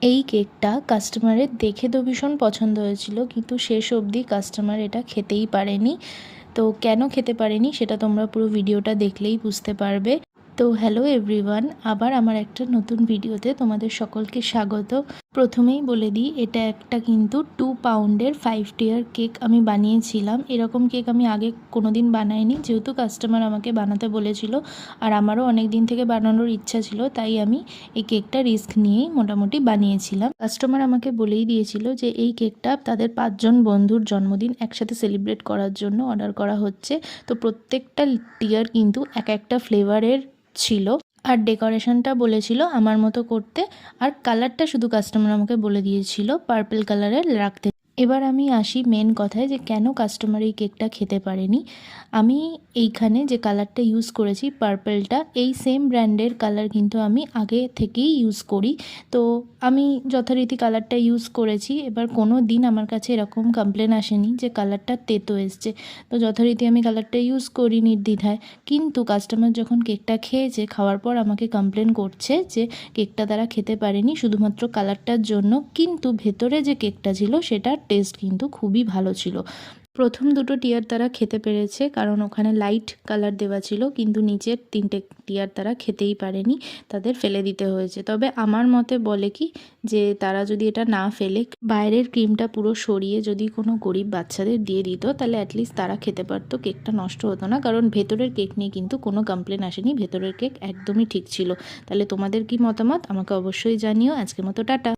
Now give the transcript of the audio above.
এই কেকটা কাস্টমারের দেখে তো ভীষণ পছন্দ হয়েছিল, কিন্তু শেষ অবধি কাস্টমার এটা খেতেই পারেনি। তো কেন খেতে পারেনি সেটা তোমরা পুরো ভিডিওটা দেখলেই বুঝতে পারবে। তো হ্যালো এভরিওয়ান, আবার আমার একটা নতুন ভিডিওতে তোমাদের সকলকে স্বাগত। প্রথমেই বলে দিই, এটা একটা কিন্তু 2 পাউন্ডের 5 টিয়ার কেক আমি বানিয়েছিলাম। এরকম কেক আমি আগে কোনো দিন বানাইনি, যেহেতু কাস্টমার আমাকে বানাতে বলেছিল আর আমারও অনেক দিন থেকে বানানোর ইচ্ছা ছিল, তাই আমি এই কেকটা রিস্ক নিয়েই মোটামুটি বানিয়েছিলাম। কাস্টমার আমাকে বলেই দিয়েছিল যে এই কেকটা তাদের 5 জন বন্ধুর জন্মদিন একসাথে সেলিব্রেট করার জন্য অর্ডার করা হচ্ছে। তো প্রত্যেকটা টিয়ার কিন্তু এক একটা ফ্লেভারের ছিল, আর ডেকোরেশনটা বলেছিল আমার মতো করতে, আর কালারটা শুধু কাস্টমার আমাকে বলে দিয়েছিল পার্পল কালারের রাখতে। এবার আমি আসি মেন কথায়, যে কেন কাস্টমার এই কেকটা খেতে পারেনি। আমি এইখানে যে কালারটা ইউজ করেছি পার্পলটা, এই সেম ব্র্যান্ডের কালার কিন্তু আমি আগে থেকেই ইউজ করি। তো আমি যথারীতি কালারটা ইউজ করেছি। এবার কোনো দিন আমার কাছে এরকম কমপ্লেন আসেনি যে কালারটা তেতো এসছে। তো যথারীতি আমি কালারটা ইউজ করি নির্দ্বিধায়। কিন্তু কাস্টমার যখন কেকটা খেয়েছে, খাওয়ার পর আমাকে কমপ্লেন করছে যে কেকটা তারা খেতে পারেনি শুধুমাত্র কালারটার জন্য, কিন্তু ভেতরে যে কেকটা ছিল সেটার টেস্ট কিন্তু খুবই ভালো ছিল। প্রথম দুটো টিয়ার তারা খেতে পেরেছে, কারণ ওখানে লাইট কালার দেওয়া ছিল, কিন্তু নিচের 3টে টিয়ার তারা খেতেই পারেনি, তাদের ফেলে দিতে হয়েছে। তবে আমার মতে বলে কি, যে তারা যদি এটা না ফেলে বাইরের ক্রিমটা পুরো সরিয়ে যদি কোনো গরিব বাচ্চাদের দিয়ে দিত, তাহলে অ্যাটলিস্ট তারা খেতে পারতো, কেকটা নষ্ট হতো না। কারণ ভেতরের কেক নিয়ে কিন্তু কোনো কমপ্লেন আসেনি, ভেতরের কেক একদমই ঠিক ছিল। তাহলে তোমাদের কি মতামত আমাকে অবশ্যই জানিও। আজকের মতো টাটা।